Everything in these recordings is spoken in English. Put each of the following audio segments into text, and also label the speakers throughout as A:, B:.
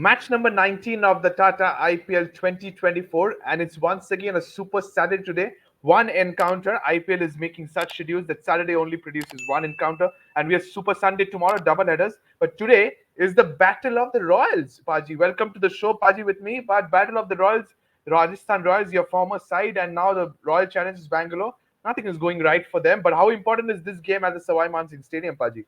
A: Match number 19 of the Tata IPL 2024, and it's once again a super Saturday today. One encounter. IPL is making such schedules that Saturday only produces one encounter, and we have Super Sunday tomorrow, double headers. But today is the Battle of the Royals. Paji, welcome to the show, Paji, with me. But Battle of the Royals, Rajasthan Royals, your former side, and now the Royal Challenge is Bangalore. Nothing is going right for them. But how important is this game at the Sawai Mansingh Stadium, Paji?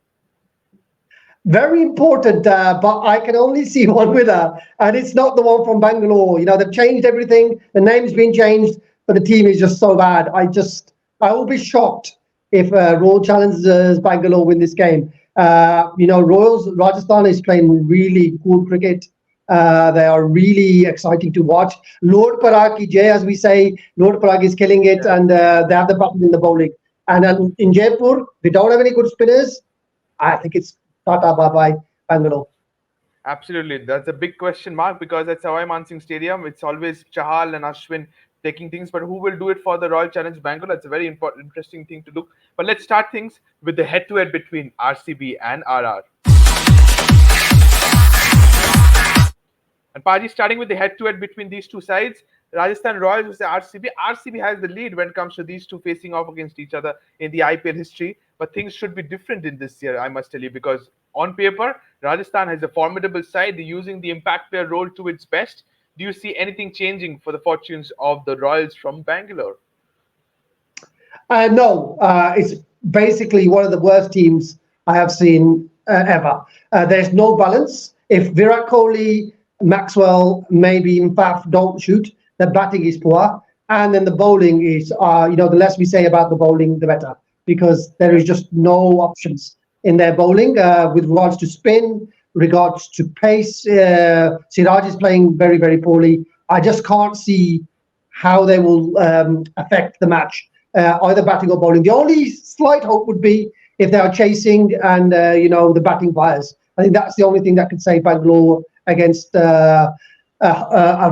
B: Very important, but I can only see one winner, and it's not the one from Bangalore. They've changed everything. The name's been changed, but the team is just so bad. I will be shocked if Royal Challengers Bangalore win this game. Royals Rajasthan is playing really good cricket. They are really exciting to watch. Lord Parag ki jai, as we say. Lord Parag is killing it, and they have the battle in the bowling. And in Jaipur, we don't have any good spinners. I think it's Tata bye-bye, Bangalore.
A: Absolutely. That's a big question mark because at Sawai Mansingh Stadium, it's always Chahal and Ashwin taking things, but who will do it for the Royal Challenge Bangalore? That's a very interesting thing to look. But let's start things with the head-to-head between RCB and RR. And Paji, starting with the head-to-head between these two sides, Rajasthan Royals versus RCB. RCB has the lead when it comes to these two facing off against each other in the IPL history. But things should be different in this year, I must tell you, because on paper, Rajasthan has a formidable side. They're using the impact player role to its best. Do you see anything changing for the fortunes of the Royals from Bangalore?
B: No, it's basically one of the worst teams I have seen ever. There's no balance. If Virat Kohli, Maxwell, maybe even Faf don't shoot, the batting is poor. And then the bowling is, the less we say about the bowling, the better, because there is just no options in their bowling with regards to spin, regards to pace. Siraj is playing very, very poorly. I just can't see how they will affect the match, either batting or bowling. The only slight hope would be if they are chasing and, the batting fires. I think that's the only thing that could save Bangalore against a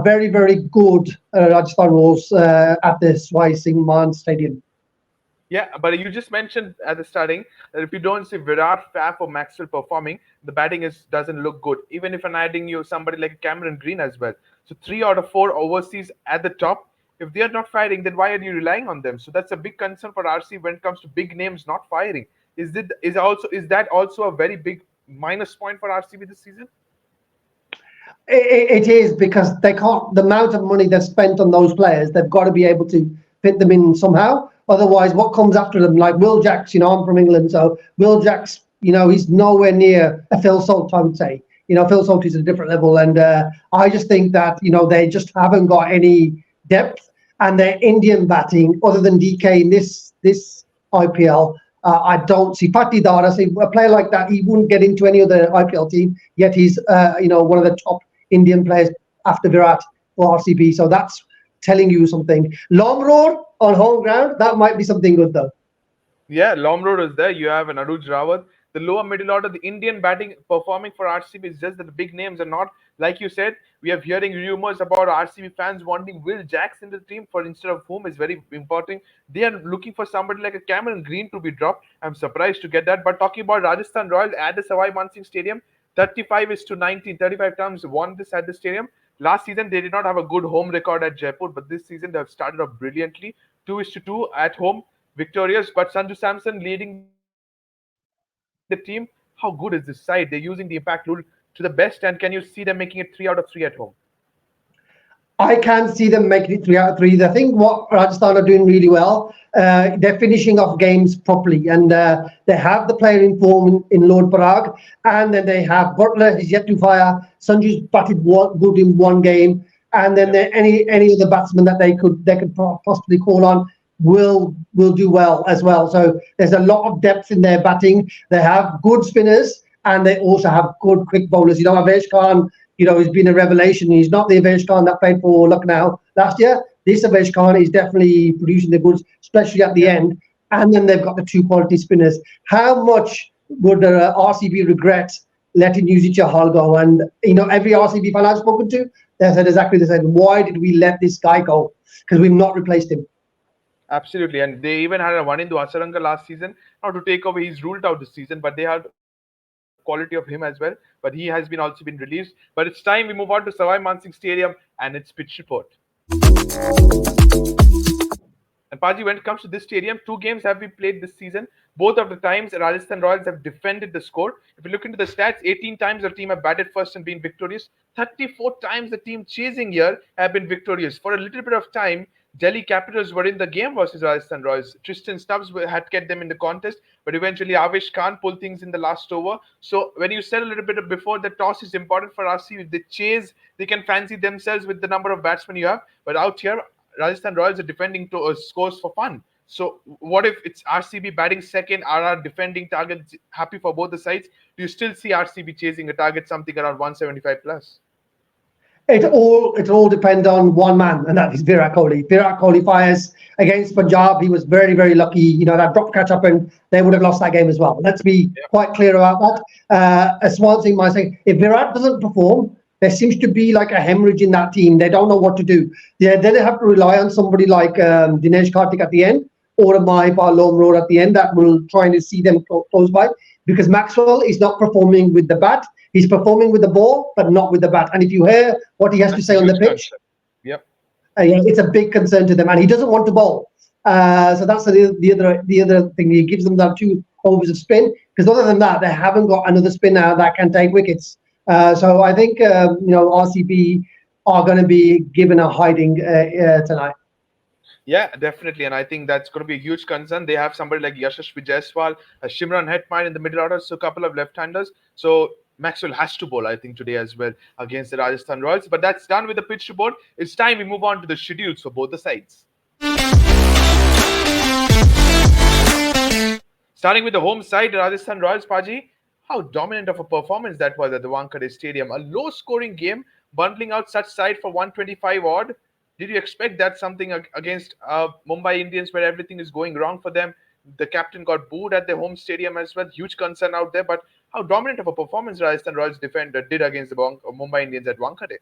B: very, very good Rajasthan Royals at the Sawai Mansingh Stadium.
A: Yeah, but you just mentioned at the starting that if you don't see Virat, Faf, or Maxwell performing, the batting doesn't look good. Even if I'm adding you somebody like Cameron Green as well. So 3 out of 4 overseas at the top. If they are not firing, then why are you relying on them? So that's a big concern for RC when it comes to big names not firing. Is that also a very big minus point for RCB this season?
B: It is, because they can't. The amount of money they've spent on those players, they've got to be able to fit them in somehow. Otherwise, what comes after them? Like Will Jacks, I'm from England, so Will Jacks, he's nowhere near a Phil Salt, I would say. Phil Salt is at a different level, and I just think that they just haven't got any depth, and their Indian batting, other than DK in this IPL. I don't see Patidar. I say a player like that, he wouldn't get into any other IPL team. Yet he's, one of the top Indian players after Virat for RCB. So that's telling you something. Lomror on home ground, that might be something good though.
A: Yeah, Lomror is there. You have an Anuj Rawat. The lower middle order, the Indian batting performing for RCB is just that the big names are not, like you said, we are hearing rumors about RCB fans wanting Will Jacks in the team for instead of whom is very important. They are looking for somebody like a Cameron Green to be dropped. I'm surprised to get that. But talking about Rajasthan Royals at the Sawai Mansingh Stadium, 35-19, 35 times won this at the stadium. Last season, they did not have a good home record at Jaipur, but this season they have started off brilliantly. 2-2 at home, victorious. But Sanju Samson leading the team. How good is this side? They're using the impact rule to the best, and can you see them making it 3 out of 3 at home?
B: I can see them making it 3 out of 3. I think what Rajasthan are doing really well, they're finishing off games properly, and they have the player in form in Lord Parag, and then they have Butler is yet to fire. Sanju's batted good in one game, and then any of the batsmen that they could possibly call on will do well as well. So there's a lot of depth in their batting. They have good spinners, and they also have good quick bowlers. Avesh Khan. He's been a revelation. He's not the Avesh Khan that played for Lucknow last year. This Avesh Khan is definitely producing the goods, especially at the end. And then they've got the 2 quality spinners. How much would RCB regret letting Yuzi Chahal go? And, every RCB fan I've spoken to, they said exactly the same. Why did we let this guy go? Because we've not replaced him.
A: Absolutely. And they even had a one in Asaranga last season. Now to take over, he's ruled out this season, but they had quality of him as well. But he has been also been released. But it's time we move on to Sawai Mansingh Stadium and its pitch report. And Paji, when it comes to this stadium, two games have been played this season. Both of the times, Rajasthan Royals have defended the score. If you look into the stats, 18 times the team have batted first and been victorious. 34 times the team chasing here have been victorious. For a little bit of time, Delhi Capitals were in the game versus Rajasthan Royals. Tristan Stubbs had kept them in the contest, but eventually Avesh Khan pulled things in the last over. So when you said a little bit before, the toss is important for RCB. If they chase, they can fancy themselves with the number of batsmen you have. But out here, Rajasthan Royals are defending to scores for fun. So what if it's RCB batting second, RR defending targets, happy for both the sides? Do you still see RCB chasing a target something around 175 plus?
B: It all depends on one man, and that is Virat Kohli. Virat Kohli fires against Punjab. He was very, very lucky. You know, that drop catch up, and they would have lost that game as well. Let's be quite clear about that. As one thing might say, if Virat doesn't perform, there seems to be like a hemorrhage in that team. They don't know what to do. Then they have to rely on somebody like Dinesh Karthik at the end, or a Mahipal Lomrod at the end that will try to see them close by, because Maxwell is not performing with the bat. He's performing with the ball, but not with the bat. And if you hear what he has to say on the pitch, it's a big concern to them. And he doesn't want to bowl. So that's the other thing. He gives them that 2 overs of spin, because other than that, they haven't got another spinner that can take wickets. So I think RCB are going to be given a hiding tonight.
A: Yeah, definitely. And I think that's going to be a huge concern. They have somebody like Yashasvi Jaiswal, Shimran Hetmine in the middle order, so a couple of left-handers. So Maxwell has to bowl, I think, today as well against the Rajasthan Royals. But that's done with the pitch report. It's time we move on to the schedules for both the sides. Starting with the home side, Rajasthan Royals, Paji, how dominant of a performance that was at the Wankhede Stadium. A low-scoring game, bundling out such side for 125 odd. Did you expect that something against Mumbai Indians where everything is going wrong for them? The captain got booed at their home stadium as well. Huge concern out there. But how dominant of a performance Rajasthan Royals defender did against the Mumbai Indians at Wankhede?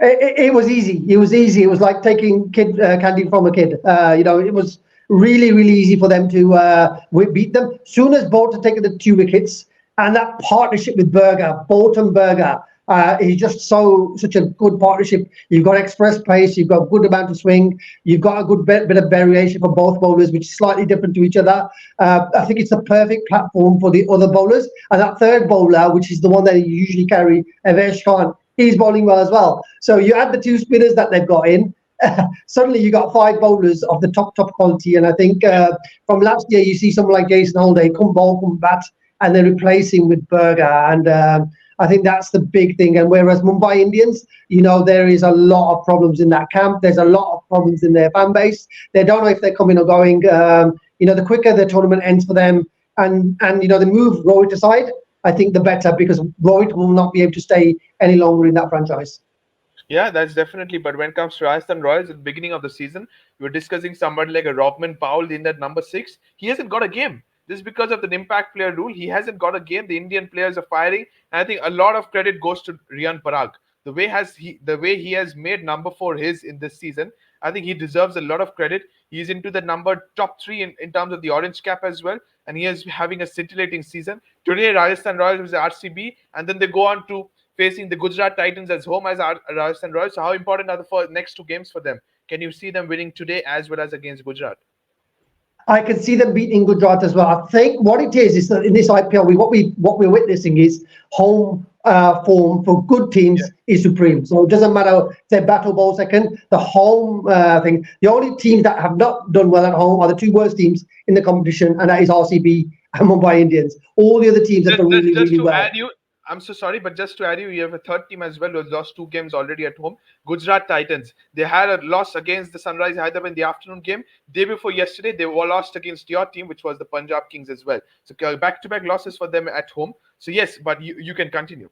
B: It was easy. It was easy. It was like taking candy from a kid. It was really, really easy for them to beat them. Soon as Bolt had taken the 2 wickets, and that partnership with Bolt and Berger, is just such a good partnership. You've got express pace, you've got a good amount of swing, you've got a good bit of variation for both bowlers, which is slightly different to each other. I think it's the perfect platform for the other bowlers. And that third bowler, which is the one that you usually carry, Avesh Khan, he's bowling well as well. So you add the 2 spinners that they've got in, suddenly you got 5 bowlers of the top quality. And I think from last year, you see someone like Jason Holday come bowl, come bat, and then replace him with Berger. And I think that's the big thing. And whereas Mumbai Indians, there is a lot of problems in that camp. There's a lot of problems in their fan base. They don't know if they're coming or going. The quicker the tournament ends for them, and they move Rohit aside, I think the better, because Rohit will not be able to stay any longer in that franchise.
A: Yeah, that's definitely. But when it comes to Rajasthan Royals at the beginning of the season, we were discussing somebody like a Robman Powell in that number 6. He hasn't got a game. This is because of the impact player rule. He hasn't got a game. The Indian players are firing. And I think a lot of credit goes to Riyan Parag. The way he has made number 4 his in this season, I think he deserves a lot of credit. He's into the top 3 in terms of the orange cap as well. And he is having a scintillating season. Today, Rajasthan Royals was the RCB. And then they go on to facing the Gujarat Titans as home as Rajasthan Royals. So how important are the next 2 games for them? Can you see them winning today as well as against Gujarat?
B: I can see them beating Gujarat as well. I think what it is that in this IPL, what we're witnessing is home form for good teams is supreme. So it doesn't matter if they battle ball second. The home thing. The only teams that have not done well at home are the 2 worst teams in the competition, and that is RCB and Mumbai Indians. All the other teams have done really, really well.
A: I'm so sorry, but just to add you have a third team as well who has lost 2 games already at home. Gujarat Titans. They had a loss against the Sunrise Hyderabad in the afternoon game. Day before yesterday, they were lost against your team, which was the Punjab Kings as well. So back-to-back losses for them at home. So yes, but you can continue.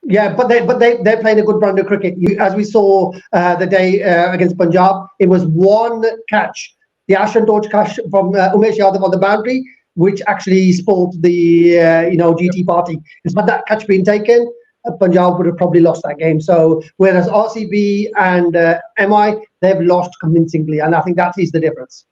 B: Yeah, but they're playing a good brand of cricket. As we saw the day against Punjab, it was 1 catch, the Ashantosh catch from Umesh Yadav on the boundary, which actually spoiled the GT party. Had that catch been taken, Punjab would have probably lost that game. So whereas RCB and MI, they've lost convincingly, and I think that is the difference.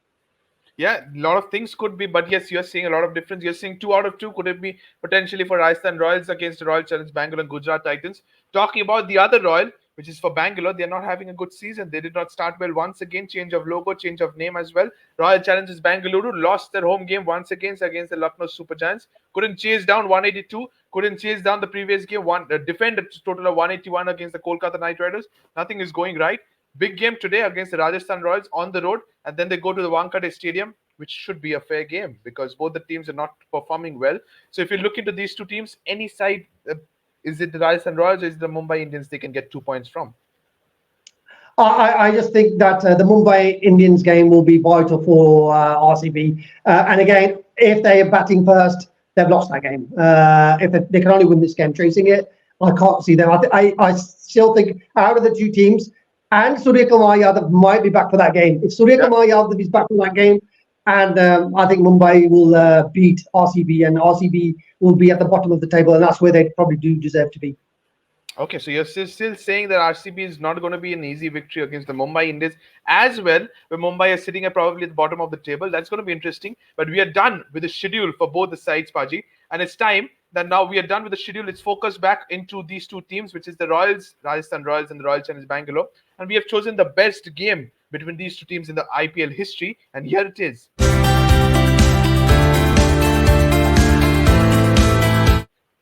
A: Yeah, a lot of things could be, but yes, you're seeing a lot of difference. You're seeing 2 out of 2. Could it be potentially for Rajasthan Royals against the Royal Challenge Bangalore and Gujarat Titans? Talking about the other Royal, which is for Bangalore, they're not having a good season. They did not start well once again. Change of logo, change of name as well. Royal Challengers Bengaluru lost their home game once against the Lucknow Super Giants. Couldn't chase down 182. Couldn't chase down the previous game. Defend a total of 181 against the Kolkata Knight Riders. Nothing is going right. Big game today against the Rajasthan Royals on the road, and then they go to the Wankhede Stadium, which should be a fair game because both the teams are not performing well. So if you look into these two teams, any side, is it the Rajasthan Royals or is it the Mumbai Indians they can get 2 points from?
B: I just think that the Mumbai Indians game will be vital for RCB. And again, if they are batting first, they've lost that game. If they can only win this game chasing it, I can't see them. I still think out of the two teams, and Surya Kumar Yadav might be back for that game. If Surya
A: Yeah.
B: Kumar Yadav is back for that game, and I think Mumbai will beat RCB, and RCB will be at the bottom of the table, and that's where they probably do deserve to be.
A: Okay, so you're still saying that RCB is not going to be an easy victory against the Mumbai Indians as well, where Mumbai is sitting at probably at the bottom of the table. That's going to be interesting. But we are done with the schedule for both the sides, Paji. And it's time that now we are done with the schedule. Let's focus back into these two teams, which is the Royals, Rajasthan Royals, and the Royal Challenge Bangalore. And we have chosen the best game between these two teams in the IPL history. And here it is.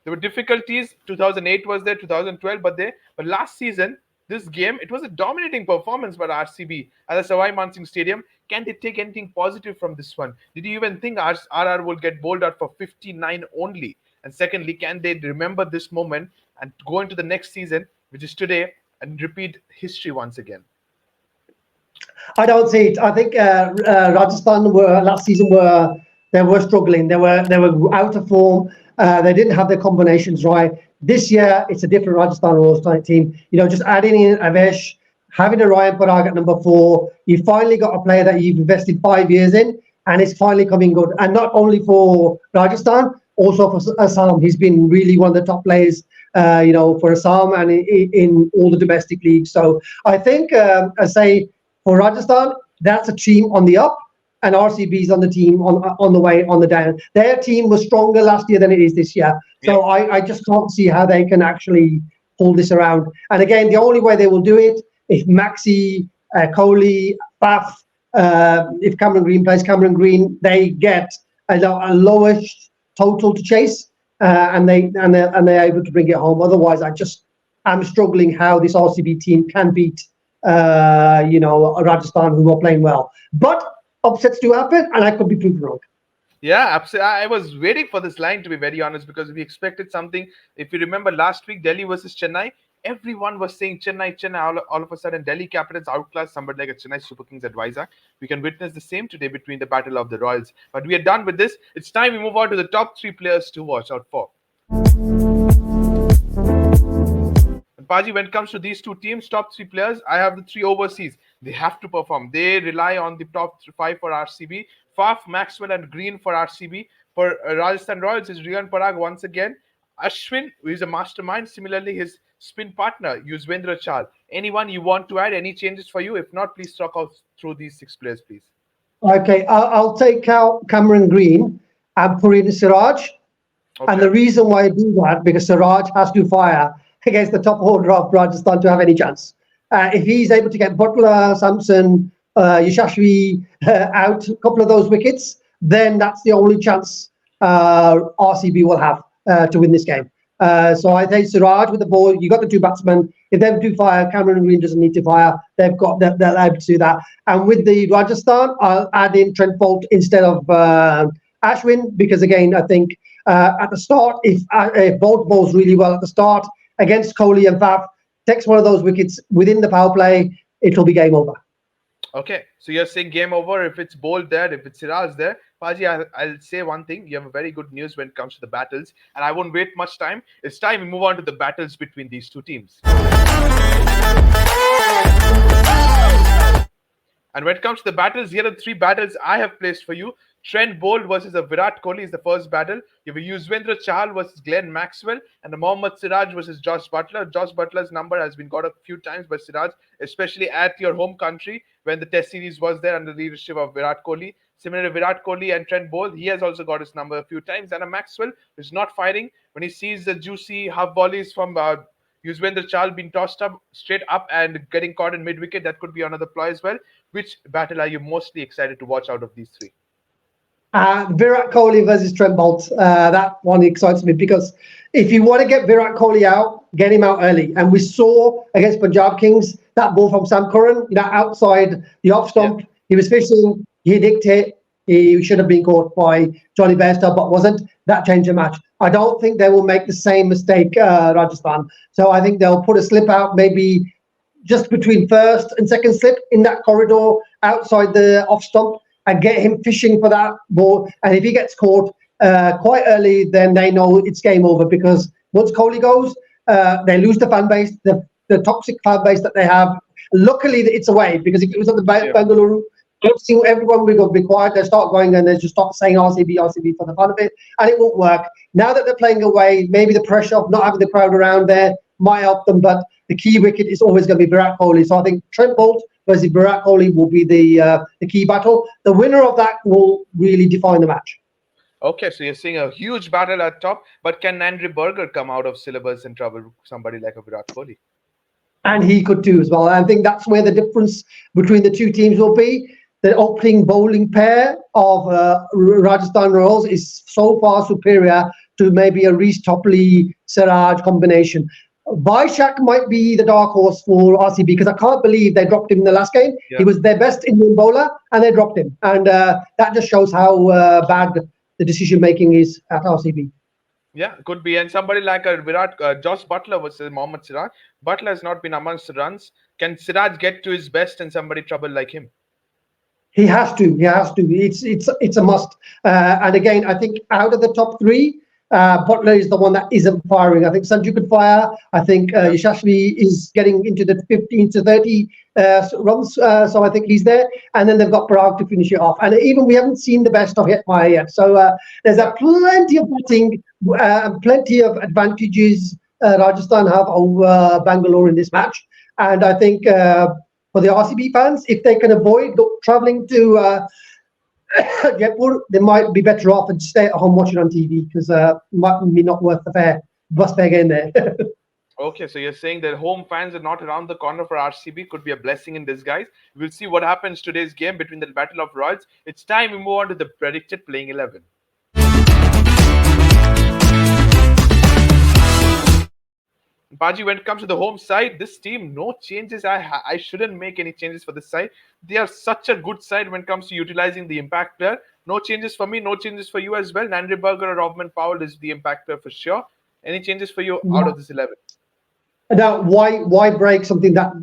A: There were difficulties. 2008 was there, 2012, but last season, this game, it was a dominating performance by RCB at the Sawai Mansingh Stadium. Can they take anything positive from this one? Did you even think RR will get bowled out for 59 only? And secondly, can they remember this moment and go into the next season, which is today, and repeat history once again?
B: I don't see it. I think Rajasthan were last season were they were struggling. They were out of form. They didn't have their combinations right. This year it's a different Rajasthan Royals type team. You know, just adding in Avesh, having a Ryan Parag at number 4. You finally got a player that you've invested 5 years in, and it's finally coming good. And not only for Rajasthan, also for Assam. He's been really one of the top players. For Assam and in all the domestic leagues. So I think, I say for Rajasthan, that's a team on the up, and RCB's on the team on the way on the down. Their team was stronger last year than it is this year, so I just can't see how they can actually pull this around. And again, the only way they will do it if Maxi, Kohli, Faf, if Cameron Green plays Cameron Green, they get a lowest total to chase, and they're able to bring it home. Otherwise, I'm struggling how this RCB team can beat Rajasthan, who are playing well. But upsets do happen, and I could be proven wrong.
A: Yeah, absolutely. I was waiting for this line to be very honest because we expected something. If you remember last week, Delhi versus Chennai, everyone was saying Chennai, Chennai. All of a sudden, Delhi Capitals outclassed somebody like a Chennai Super Kings at Vizag. We can witness the same today between the Battle of the Royals. But we are done with this. It's time we move on to the top 3 players to watch out for. And Paji, when it comes to these two teams, top 3 players, I have the 3 overseas. They have to perform. They rely on the top 5 for RCB. Faf, Maxwell, and Green for RCB. For Rajasthan Royals is Riyan Parag once again. Ashwin, who is a mastermind. Similarly, his spin partner, Yuzvendra Chahal. Anyone you want to add? Any changes for you? If not, please talk us through these 6 players, please.
B: Okay, I'll take out Cameron Green and put in Siraj. And
A: Okay.
B: the reason why I do that, because Siraj has to fire against the top order of Rajasthan to have any chance. If he's able to get Butler, Samson, Yashashvi out, a couple of those wickets, then that's the only chance RCB will have to win this game. So I think Siraj with the ball, you got the 2 batsmen. If they do fire, Cameron Green doesn't need to fire. They're able to do that. And with the Rajasthan, I'll add in Trent Bolt instead of Ashwin, because again, I think at the start, if Bolt bowls really well at the start against Kohli and Faf, takes one of those wickets within the power play, it'll be game over.
A: Okay, so you're saying game over if it's Bolt there, if it's Siraj there. Paji, I'll say one thing. You have a very good news when it comes to the battles, and I won't wait much time. It's time we move on to the battles between these two teams. And when it comes to the battles, here are the 3 battles I have placed for you. Trent Bolt versus a Virat Kohli is the first battle. You have Yuzvendra Chahal versus Glenn Maxwell, and the Mohammad Siraj versus Josh Butler. Josh Butler's number has been got a few times by Siraj, especially at your home country. when the Test series was there under the leadership of Virat Kohli. Similarly, Virat Kohli and Trent Bolt, he has also got his number a few times. And a Maxwell is not firing when he sees the juicy half volleys from Yuzvendra Chahal being tossed up straight up and getting caught in mid wicket. That could be another ploy as well. Which battle are you mostly excited to watch out of these three?
B: Virat Kohli versus Trent Bolt. That one excites me because if you want to get Virat Kohli out, get him out early. And we saw against Punjab Kings that ball from Sam Curran, outside the off stump. Yeah. He was fishing, he nicked it. He should have been caught by Johnny Bairstow, but wasn't. That changed the match. I don't think they will make the same mistake, Rajasthan. So I think they'll put a slip out, maybe just between first and second slip in that corridor outside the off stump, and get him fishing for that ball. And if he gets caught quite early, then they know it's game over, because once Kohli goes, they lose the fan base, the toxic fan base that they have. Luckily, it's away, because if it was at the Bengaluru, everyone will be quiet. They start going and they just start saying RCB, RCB for the fun of it, and it won't work. Now that they're playing away, maybe the pressure of not having the crowd around there might help them, but the key wicket is always going to be Virat Kohli. So I think Trent Bolt versus Virat Kohli will be the key battle. The winner of that will really define the match.
A: Okay, so you're seeing a huge battle at top, but can Andre Berger come out of syllabus and trouble somebody like a Virat Kohli?
B: And he could too as well. I think that's where the difference between the two teams will be. The opening bowling pair of Rajasthan Royals is so far superior to maybe a Reece Topley Siraj combination. Vaishak might be the dark horse for RCB, because I can't believe they dropped him in the last game. Yeah. He was their best Indian bowler and they dropped him. And that just shows how bad the decision making is at RCB.
A: Yeah, could be. And somebody like a Josh Butler versus Mohammad Siraj. Butler has not been amongst the runs. Can Siraj get to his best and somebody trouble like him?
B: He has to. It's a must. And again, I think out of the top three, Butler is the one that isn't firing. I think Sanju could fire. I think Yashasvi is getting into the 15 to 30 runs. So I think he's there. And then they've got Parag to finish it off. And even we haven't seen the best of Hetmyer yet. So there's plenty of batting and plenty of advantages Rajasthan have over Bangalore in this match. And I think for the RCB fans, if they can avoid travelling to Jaipur, they might be better off and stay at home watching on TV, because it might be not worth the bus fare getting there.
A: Okay, so you're saying that home fans are not around the corner for RCB, could be a blessing in disguise. We'll see what happens today's game between the Battle of Royals. It's time we move on to the predicted playing 11. Baji, when it comes to the home side, this team, no changes. I shouldn't make any changes for this side. They are such a good side when it comes to utilizing the impact player. No changes for me, no changes for you as well. Andre Berger or Robman Powell is the impact player for sure. Any changes for you out of this 11?
B: Now, why break something that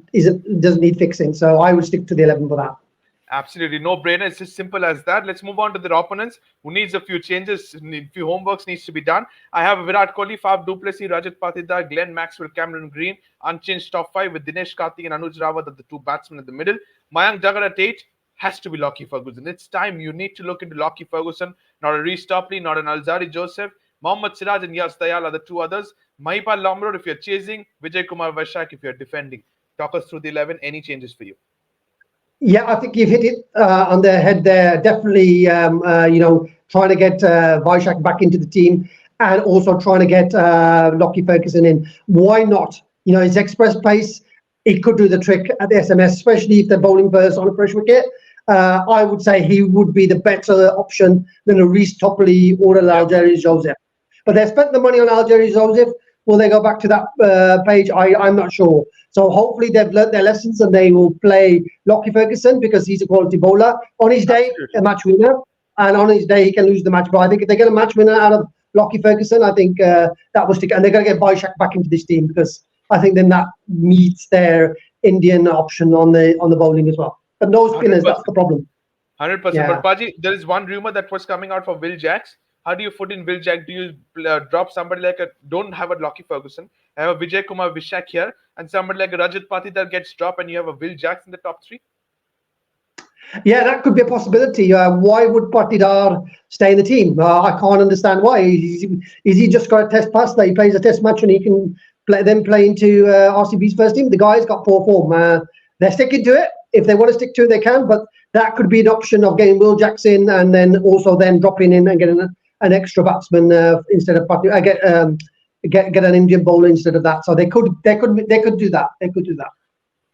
B: doesn't need fixing? So I would stick to the 11 for that.
A: Absolutely, no brainer. It's as simple as that. Let's move on to the opponents who needs a few changes, a few homeworks needs to be done. I have Virat Kohli, Faf du Plessis, Rajat Patidar, Glenn Maxwell, Cameron Green, unchanged top 5 with Dinesh Karthik and Anuj Rawat at the two batsmen in the middle. Mayank Jagat at 8 has to be Lockie Ferguson. It's time you need to look into Lockie Ferguson, not a Reece Topley, not an Alzari Joseph. Mohammad Siraj and Yas Dayal are the two others. Mahipal Lomrod if you're chasing, Vijay Kumar Vaishak if you're defending. Talk us through the 11. Any changes for you?
B: Yeah, I think you've hit it on the head there. Definitely, trying to get Vaishak back into the team, and also trying to get Lockie Ferguson in. Why not? His express pace, it could do the trick at the SMS, especially if they're bowling first on a fresh wicket. I would say he would be the better option than a Reece Topley or an Alzari Joseph. But they spent the money on Alzari Joseph. Will they go back to that page? I'm not sure. So hopefully they've learned their lessons and they will play Lockie Ferguson, because he's a quality bowler. On his day, a match winner. And on his day, he can lose the match. But I think if they get a match winner out of Lockie Ferguson, I think that will stick. And they're going to get Vaishak back into this team, because I think then that meets their Indian option on the bowling as well. But no spinners, 100%. That's the problem.
A: 100%. Yeah. But Baji, there is one rumor that was coming out for Will Jacks. How do you put in Will Jack? Do you drop somebody like don't have a Lockie Ferguson, have a Vijay Kumar Vaishak here, and somebody like a Rajat Patidar gets dropped and you have a Will Jacks in the top 3?
B: Yeah, that could be a possibility. Why would Patidar stay in the team? I can't understand why. Is he just got a test pass that he plays a test match and he can play into RCB's first team? The guy's got poor form. They're sticking to it. if they want to stick to it, they can. But that could be an option of getting Will Jackson and then also then dropping in and getting an extra batsman instead of get an Indian bowler instead of that. So they could do that. They could do that.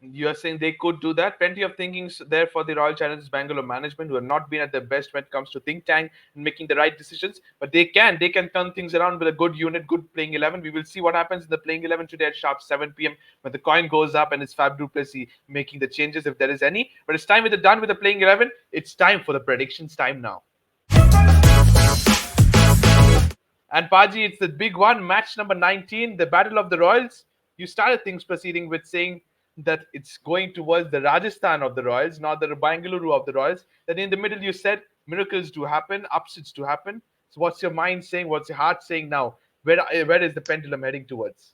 A: You are saying they could do that. Plenty of thinkings there for the Royal Challengers Bangalore management, who have not been at their best when it comes to think tank and making the right decisions. But they can turn things around with a good unit, good playing 11. We will see what happens in the playing 11 today at sharp 7 p.m. when the coin goes up and it's Fab du Plessis making the changes if there is any. But it's time with the done with the playing 11. It's time for the predictions time now. And Paji, it's the big one, match number 19, the Battle of the Royals. You started things proceeding with saying that it's going towards the Rajasthan of the Royals, not the Bengaluru of the Royals. Then in the middle, you said miracles do happen, upsets do happen. So what's your mind saying? What's your heart saying now? Where is the pendulum heading towards?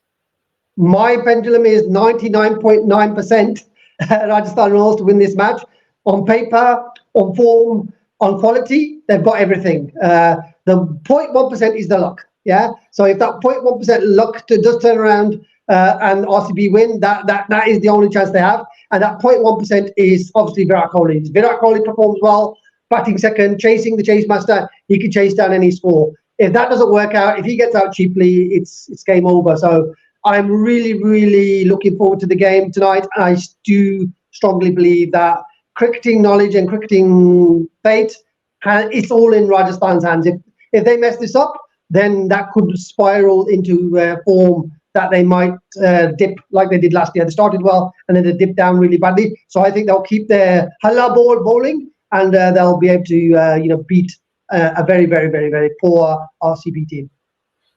B: My pendulum is 99.9% Rajasthan Royals to win this match. On paper, on form, on quality, they've got everything. The 0.1% is the luck. Yeah. So if that 0.1% luck does turn around and RCB win, that is the only chance they have. And that 0.1% is obviously Virat Kohli. If Virat Kohli performs well, batting second, chasing the chase master, he can chase down any score. If that doesn't work out, if he gets out cheaply, it's game over. So I'm really, really looking forward to the game tonight. I do strongly believe that cricketing knowledge and cricketing fate, it's all in Rajasthan's hands. If they mess this up, then that could spiral into form that they might dip like they did last year. They started well and then they dipped down really badly. So I think they'll keep their halla ball bowling and they'll be able to beat a very, very, very, very poor RCB team.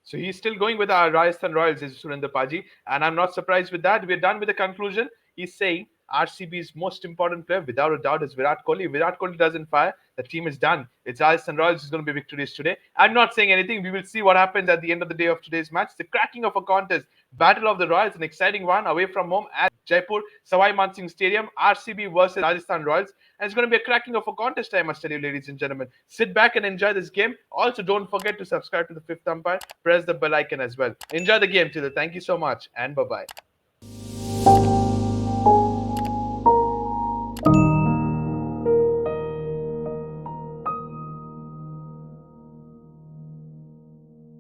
A: So he's still going with our Rajasthan Royals, is Surinder Paji, and I'm not surprised with that. We're done with the conclusion. He's saying RCB's most important player, without a doubt, is Virat Kohli. If Virat Kohli doesn't fire, the team is done. It's Rajasthan Royals who's going to be victorious today. I'm not saying anything. We will see what happens at the end of the day of today's match. The cracking of a contest, Battle of the Royals, an exciting one away from home at Jaipur, Sawai Mansingh Stadium, RCB versus Rajasthan Royals. And it's going to be a cracking of a contest, I must tell you, ladies and gentlemen. Sit back and enjoy this game. Also, don't forget to subscribe to the Fifth Umpire. Press the bell icon as well. Enjoy the game, Tila. Thank you so much, and bye-bye.